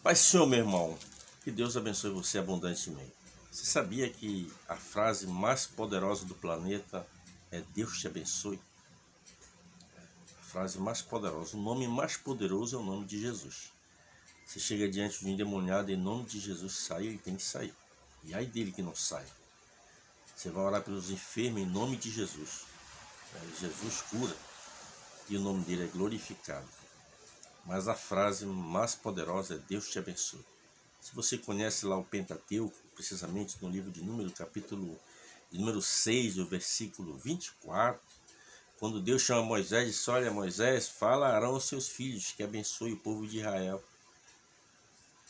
Pai Senhor, meu irmão, que Deus abençoe você abundantemente. Você sabia que a frase mais poderosa do planeta é Deus te abençoe? A frase mais poderosa, o nome mais poderoso é o nome de Jesus. Você chega diante de um endemoniado, em nome de Jesus sai, ele tem que sair. E ai dele que não sai. Você vai orar pelos enfermos em nome de Jesus. Jesus cura e o nome dele é glorificado. Mas a frase mais poderosa é Deus te abençoe. Se você conhece lá o Pentateuco, precisamente no livro de Números, capítulo de número 6, o versículo 24, quando Deus chama Moisés e diz: olha, Moisés, fala a Arão aos seus filhos que abençoe o povo de Israel.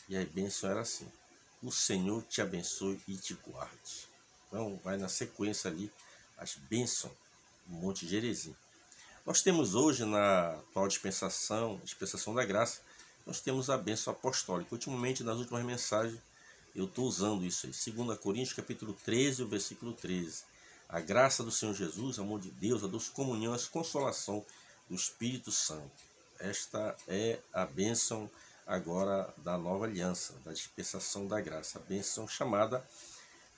E a bênção era assim: o Senhor te abençoe e te guarde. Então vai na sequência ali as bênçãos do Monte Gerizim. Nós temos hoje na atual dispensação da graça, nós temos a bênção apostólica. Ultimamente, nas últimas mensagens, eu estou usando isso aí. 2 Coríntios, capítulo 13, o versículo 13. A graça do Senhor Jesus, o amor de Deus, a doce comunhão, a consolação do Espírito Santo. Esta é a bênção agora da nova aliança, da dispensação da graça. A bênção chamada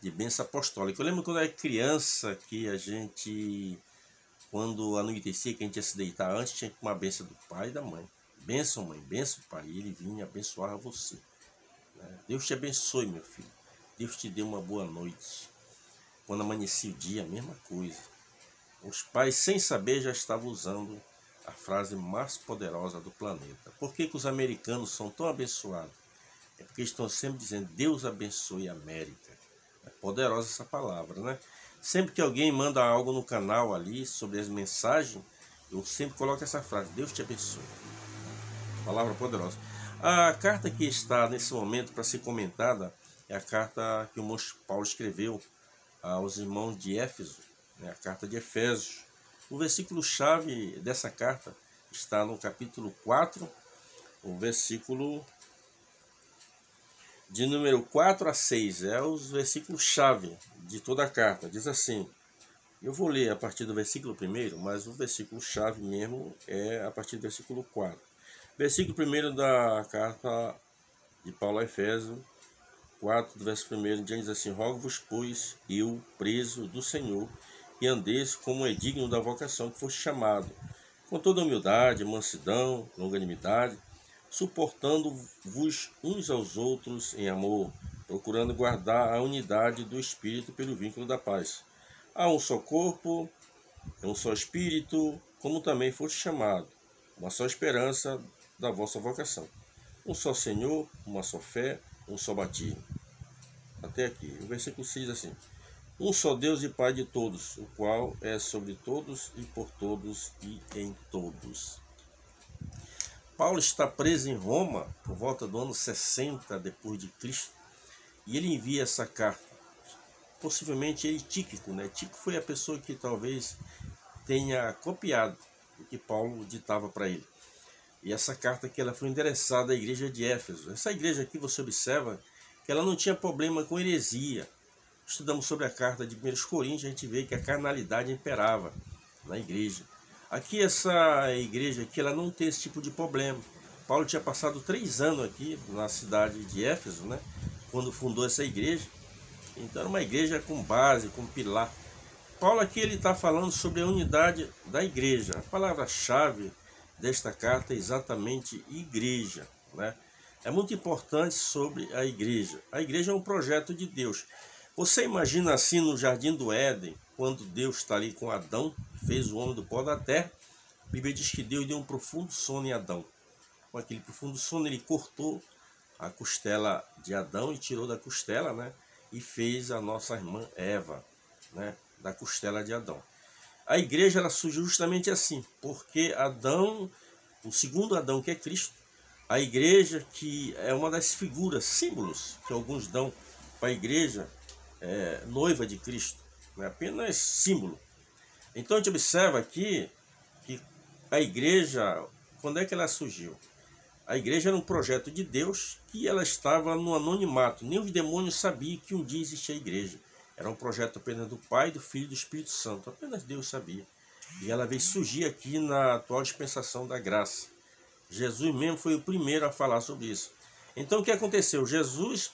de bênção apostólica. Eu lembro quando eu era criança que a gente, quando anoitecia, que a gente ia se deitar antes, tinha que tomar a bênção do pai e da mãe. Bênção, mãe, bênção, pai. E ele vinha abençoar você. Deus te abençoe, meu filho. Deus te dê uma boa noite. Quando amanhecia o dia, a mesma coisa. Os pais, sem saber, já estavam usando a frase mais poderosa do planeta. Por que os americanos são tão abençoados? É porque eles estão sempre dizendo: Deus abençoe a América. É poderosa essa palavra, né? Sempre que alguém manda algo no canal ali sobre as mensagens, eu sempre coloco essa frase: Deus te abençoe. Palavra poderosa. A carta que está nesse momento para ser comentada é a carta que o moço Paulo escreveu aos irmãos de Éfeso, a carta de Efésios. O versículo-chave dessa carta está no capítulo 4, o versículo de número 4 a 6. É os versículos-chave de toda a carta. Diz assim, eu vou ler a partir do versículo 1, mas o versículo-chave mesmo é a partir do versículo 4. Versículo 1 da carta de Paulo a Efésios, 4, do verso 1, diz assim: rogo-vos, pois, eu, preso do Senhor, que andeis como é digno da vocação que foste chamado, com toda humildade, mansidão, longanimidade, suportando-vos uns aos outros em amor, procurando guardar a unidade do Espírito pelo vínculo da paz. Há um só corpo, um só Espírito, como também foste chamado, uma só esperança da vossa vocação. Um só Senhor, uma só fé, um só batismo. Até aqui. O versículo 6 diz assim: um só Deus e Pai de todos, o qual é sobre todos e por todos e em todos. Paulo está preso em Roma por volta do ano 60 depois de Cristo, e ele envia essa carta. Possivelmente ele Tíquico, né? Tíquico foi a pessoa que talvez tenha copiado o que Paulo ditava para ele. E essa carta aqui ela foi endereçada à igreja de Éfeso. Essa igreja aqui você observa que ela não tinha problema com heresia. Estudamos sobre a carta de 1 Coríntios, a gente vê que a carnalidade imperava na igreja. Aqui essa igreja aqui ela não tem esse tipo de problema. Paulo tinha passado 3 anos aqui na cidade de Éfeso, né, quando fundou essa igreja. Então era uma igreja com base, com pilar. Paulo aqui ele está falando sobre a unidade da igreja. A palavra-chave desta carta é exatamente igreja, né? É muito importante sobre a igreja. A igreja é um projeto de Deus. Você imagina assim no Jardim do Éden, quando Deus está ali com Adão, fez o homem do pó da terra. A Bíblia diz que Deus deu um profundo sono em Adão. Com aquele profundo sono ele cortou a costela de Adão e tirou da costela, né? E fez a nossa irmã Eva, né? Da costela de Adão. A igreja ela surgiu justamente assim, porque Adão, o segundo Adão que é Cristo, a igreja que é uma das figuras, símbolos que alguns dão para a igreja, noiva de Cristo, não é apenas símbolo. Então a gente observa aqui que a igreja, quando é que ela surgiu? A igreja era um projeto de Deus que ela estava no anonimato, nem os demônios sabiam que um dia existia a igreja. Era um projeto apenas do Pai, do Filho e do Espírito Santo. Apenas Deus sabia. E ela veio surgir aqui na atual dispensação da graça. Jesus mesmo foi o primeiro a falar sobre isso. Então o que aconteceu? Jesus,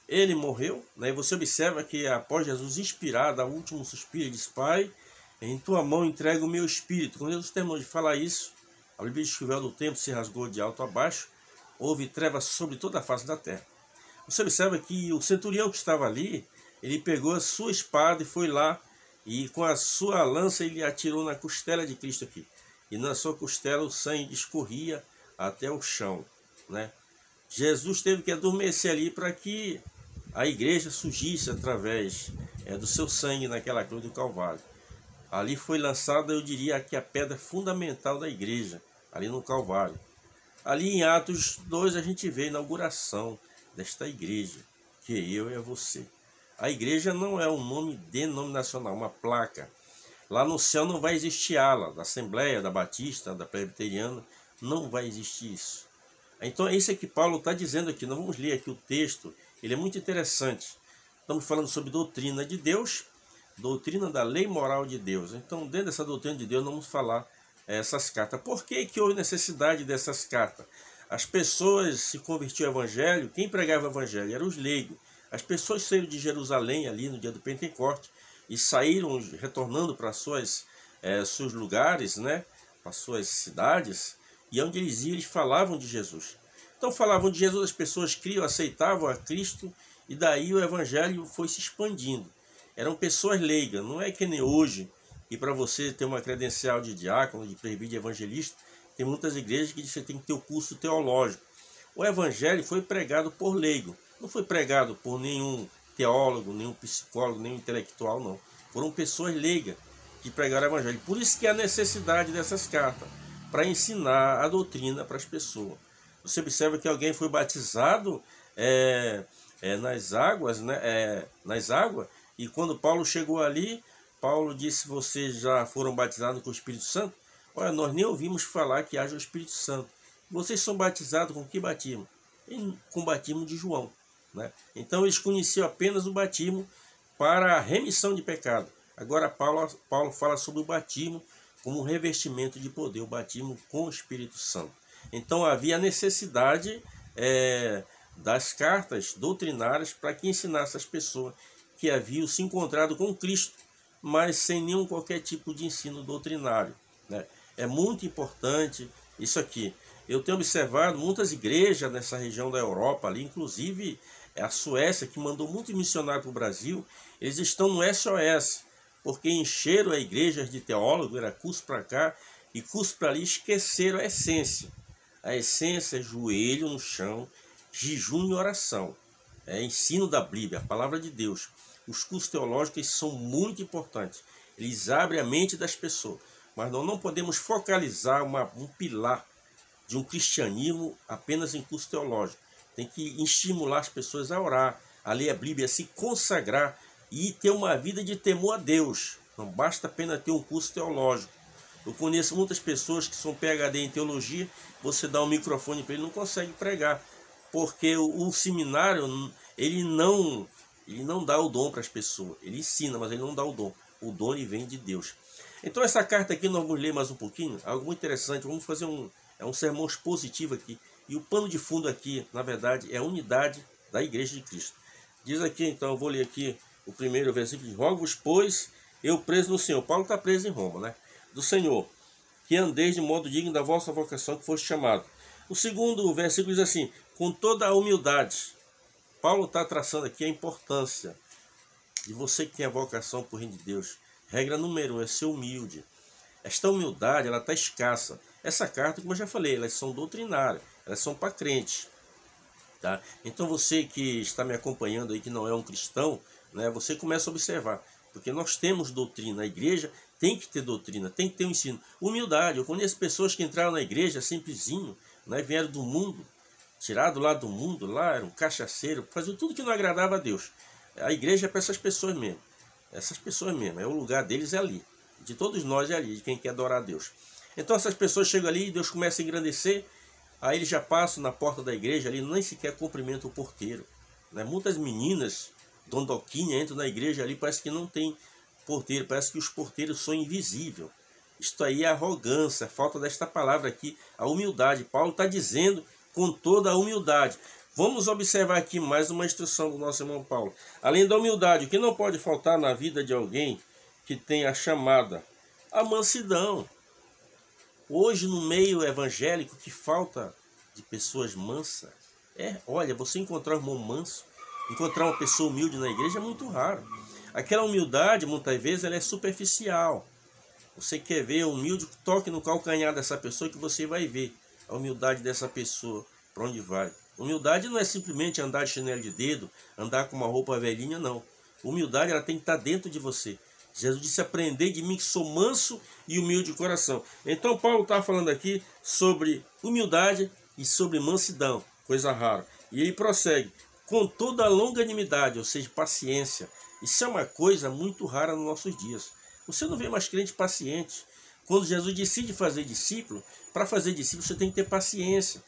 ele morreu, né? E você observa que após Jesus expirar, dar o último suspiro, ele diz: Pai, em tua mão entrego o meu espírito. Quando Jesus terminou de falar isso, a Bíblia diz que o véu do templo se rasgou de alto a baixo, houve trevas sobre toda a face da terra. Você observa que o centurião que estava ali, ele pegou a sua espada e foi lá, e com a sua lança ele atirou na costela de Cristo aqui. E na sua costela o sangue escorria até o chão, né? Jesus teve que adormecer ali para que a igreja surgisse através do seu sangue naquela cruz do Calvário. Ali foi lançada, eu diria, que a pedra fundamental da igreja, ali no Calvário. Ali em Atos 2 a gente vê a inauguração desta igreja, que eu e você. A igreja não é um nome denominacional, uma placa. Lá no céu não vai existir ala da Assembleia, da Batista, da Presbiteriana, não vai existir isso. Então é isso que Paulo está dizendo aqui. Nós vamos ler aqui o texto, ele é muito interessante. Estamos falando sobre doutrina de Deus, doutrina da lei moral de Deus. Então, dentro dessa doutrina de Deus, nós vamos falar essas cartas. Por que houve necessidade dessas cartas? As pessoas se convertiam ao evangelho, quem pregava o evangelho eram os leigos. As pessoas saíram de Jerusalém ali no dia do Pentecostes e saíram retornando para seus lugares, né, para suas cidades, e onde eles iam, eles falavam de Jesus. Então falavam de Jesus, as pessoas criam, aceitavam a Cristo, e daí o evangelho foi se expandindo. Eram pessoas leigas, não é que nem hoje, e para você ter uma credencial de diácono, de presbítero, de evangelista, tem muitas igrejas que você tem que ter o curso teológico. O evangelho foi pregado por leigo, não foi pregado por nenhum teólogo, nenhum psicólogo, nenhum intelectual, não. Foram pessoas leigas que pregaram o evangelho. Por isso que há necessidade dessas cartas, para ensinar a doutrina para as pessoas. Você observa que alguém foi batizado nas águas, né, e quando Paulo chegou ali, Paulo disse: vocês já foram batizados com o Espírito Santo? Olha, nós nem ouvimos falar que haja o Espírito Santo. Vocês são batizados com que batismo? Com o batismo de João, né? Então eles conheciam apenas o batismo para a remissão de pecado. Agora Paulo fala sobre o batismo como um revestimento de poder, o batismo com o Espírito Santo. Então havia necessidade das cartas doutrinárias para que ensinasse as pessoas que haviam se encontrado com Cristo, mas sem nenhum qualquer tipo de ensino doutrinário, né? É muito importante isso aqui. Eu tenho observado muitas igrejas nessa região da Europa, ali, inclusive a Suécia, que mandou muitos missionários para o Brasil, eles estão no SOS, porque encheram a igreja de teólogos, era curso para cá e curso para ali, esqueceram a essência. A essência é joelho no chão, jejum e oração. É ensino da Bíblia, a palavra de Deus. Os cursos teológicos são muito importantes. Eles abrem a mente das pessoas. Mas nós não podemos focalizar um pilar de um cristianismo apenas em curso teológico. Tem que estimular as pessoas a orar, a ler a Bíblia, a se consagrar e ter uma vida de temor a Deus. Não basta apenas ter um curso teológico. Eu conheço muitas pessoas que são PhD em teologia, você dá um microfone para ele, não consegue pregar, porque o seminário, ele não dá o dom para as pessoas. Ele ensina, mas ele não dá o dom. O dom ele vem de Deus. Então essa carta aqui nós vamos ler mais um pouquinho, algo muito interessante. Vamos fazer um sermão expositivo aqui. E o pano de fundo aqui, na verdade, é a unidade da Igreja de Cristo. Diz aqui, então, eu vou ler aqui o primeiro versículo: rogo-vos, pois, eu preso no Senhor. Paulo está preso em Roma, né? Do Senhor, que andeis de modo digno da vossa vocação que foste chamado. O segundo versículo diz assim: com toda a humildade. Paulo está traçando aqui a importância de você que tem a vocação por reino de Deus. Regra número 1 é ser humilde. Esta humildade, ela está escassa. Essa carta, como eu já falei, elas são doutrinárias, elas são para crente, tá? Então você que está me acompanhando aí, que não é um cristão, né, você começa a observar, porque nós temos doutrina. A igreja tem que ter doutrina, tem que ter um ensino. Humildade. Eu conheço pessoas que entraram na igreja simplesinho, né, vieram do mundo, tirado lá do mundo, lá eram cachaceiro, faziam tudo que não agradava a Deus. A igreja é para essas pessoas mesmo. Essas pessoas mesmo, o lugar deles é ali. De todos nós é ali, de quem quer adorar a Deus. Então essas pessoas chegam ali e Deus começa a engrandecer, aí eles já passam na porta da igreja ali, nem sequer cumprimentam o porteiro, né? Muitas meninas, dondoquinha, entram na igreja ali, parece que não tem porteiro, parece que os porteiros são invisíveis. Isto aí é arrogância, falta desta palavra aqui, a humildade. Paulo está dizendo com toda a humildade. Vamos observar aqui mais uma instrução do nosso irmão Paulo. Além da humildade, o que não pode faltar na vida de alguém que tem a chamada? A mansidão. Hoje, no meio evangélico, que falta de pessoas mansas. Olha, você encontrar um irmão manso, encontrar uma pessoa humilde na igreja é muito raro. Aquela humildade, muitas vezes, ela é superficial. Você quer ver humilde, toque no calcanhar dessa pessoa que você vai ver a humildade dessa pessoa, para onde vai. Humildade não é simplesmente andar de chinelo de dedo, andar com uma roupa velhinha, não. Humildade, ela tem que estar dentro de você. Jesus disse, aprendei de mim que sou manso e humilde de coração. Então Paulo está falando aqui sobre humildade e sobre mansidão, coisa rara. E ele prossegue, com toda a longanimidade, ou seja, paciência. Isso é uma coisa muito rara nos nossos dias. Você não vê mais crente paciente. Quando Jesus decide fazer discípulo, para fazer discípulo você tem que ter paciência.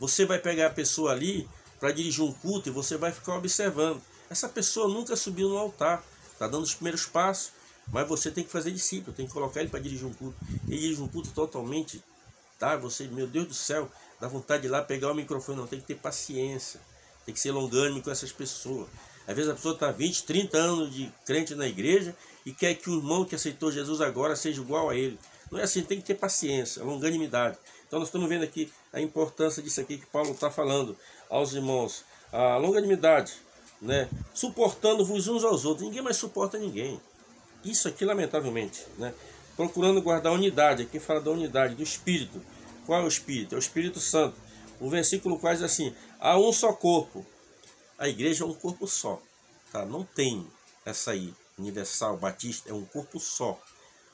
Você vai pegar a pessoa ali para dirigir um culto e você vai ficar observando. Essa pessoa nunca subiu no altar, está dando os primeiros passos, mas você tem que fazer discípulo, tem que colocar ele para dirigir um culto. Ele dirige um culto totalmente, tá? Você, meu Deus do céu, dá vontade de ir lá pegar o microfone, não, tem que ter paciênncia, tem que ser longânime com essas pessoas. Às vezes a pessoa está 20, 30 anos de crente na igreja e quer que o irmão que aceitou Jesus agora seja igual a ele. Não é assim, tem que ter paciência, longanimidade. Então nós estamos vendo aqui a importância disso aqui que Paulo está falando aos irmãos. A longanimidade, né? Suportando-vos uns aos outros. Ninguém mais suporta ninguém. Isso aqui, lamentavelmente, né? Procurando guardar a unidade. Aqui fala da unidade, do Espírito. Qual é o Espírito? É o Espírito Santo. O versículo quase assim, há um só corpo. A igreja é um corpo só. Tá? Não tem essa aí, universal, batista, é um corpo só.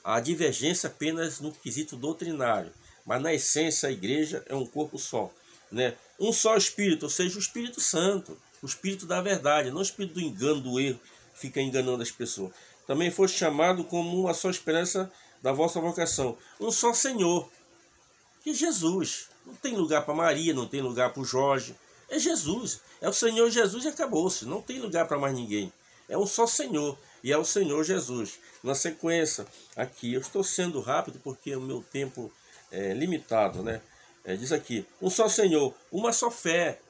Há divergência apenas no quesito doutrinário. Mas na essência a igreja é um corpo só, né? Um só Espírito, ou seja, o Espírito Santo, o Espírito da verdade, não o Espírito do engano, do erro, que fica enganando as pessoas. Também foi chamado como uma só esperança da vossa vocação. Um só Senhor, que é Jesus. Não tem lugar para Maria, não tem lugar para o Jorge. É Jesus, é o Senhor Jesus e acabou-se. Não tem lugar para mais ninguém. É um só Senhor e é o Senhor Jesus. Na sequência, aqui, eu estou sendo rápido porque o meu tempo é limitado, né? Diz aqui, um só Senhor, uma só fé.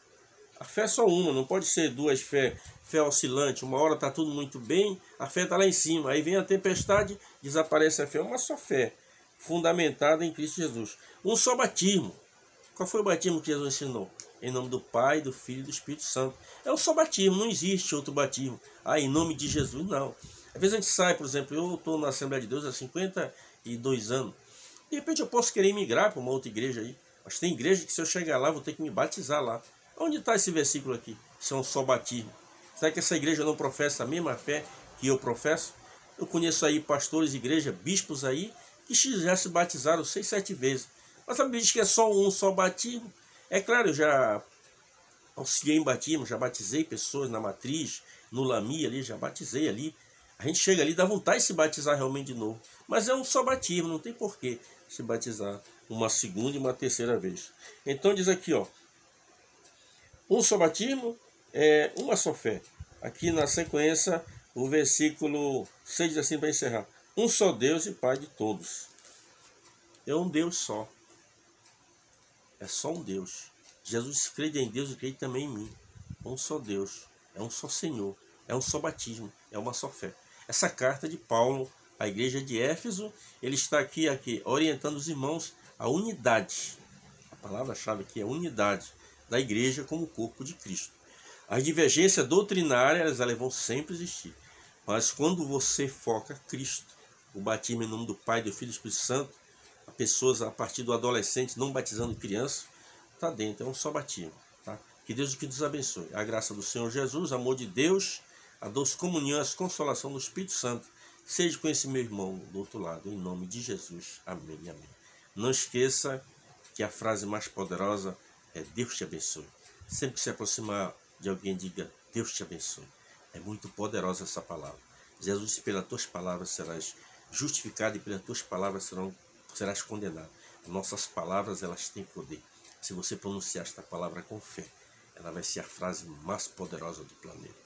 A fé é só uma, não pode ser duas fé, fé oscilante. Uma hora está tudo muito bem, a fé está lá em cima. Aí vem a tempestade, desaparece a fé. Uma só fé, fundamentada em Cristo Jesus. Um só batismo. Qual foi o batismo que Jesus ensinou? Em nome do Pai, do Filho e do Espírito Santo. É um só batismo, não existe outro batismo. Em nome de Jesus, não. Às vezes a gente sai, por exemplo, eu estou na Assembleia de Deus há 52 anos. De repente eu posso querer migrar para uma outra igreja aí. Mas tem igreja que se eu chegar lá, vou ter que me batizar lá. Onde está esse versículo aqui? Isso é um só batismo. Será que essa igreja não professa a mesma fé que eu professo? Eu conheço aí pastores de igreja, bispos aí, que já se batizaram 6, 7 vezes. Mas a Bíblia diz que é só um só batismo. É claro, eu já auxiliei em batismo, já batizei pessoas na matriz, no Lami ali, já batizei ali. A gente chega ali, dá vontade de se batizar realmente de novo. Mas é um só batismo, não tem porquê se batizar uma segunda e uma terceira vez. Então diz aqui, ó, um só batismo, uma só fé. Aqui na sequência, o versículo 6 diz assim para encerrar. Um só Deus e Pai de todos. É um Deus só. É só um Deus. Jesus crê em Deus e crê também em mim. É um só Deus. É um só Senhor. É um só batismo. É uma só fé. Essa carta de Paulo à igreja de Éfeso, ele está aqui orientando os irmãos à unidade. A palavra-chave aqui é unidade da igreja como corpo de Cristo. As divergências doutrinárias, elas vão sempre existir. Mas quando você foca Cristo, o batismo em nome do Pai, do Filho e do Espírito Santo, a pessoas a partir do adolescente, não batizando criança, está dentro, é um só batismo. Tá? Que Deus que nos abençoe. A graça do Senhor Jesus, o amor de Deus, a doce comunhão, a consolação do Espírito Santo, seja com esse meu irmão do outro lado, em nome de Jesus. Amém, amém. Não esqueça que a frase mais poderosa é Deus te abençoe. Sempre que se aproximar de alguém, diga Deus te abençoe. É muito poderosa essa palavra. Jesus disse, pelas tuas palavras serás justificado e pelas tuas palavras serás condenado. Nossas palavras, elas têm poder. Se você pronunciar esta palavra com fé, ela vai ser a frase mais poderosa do planeta.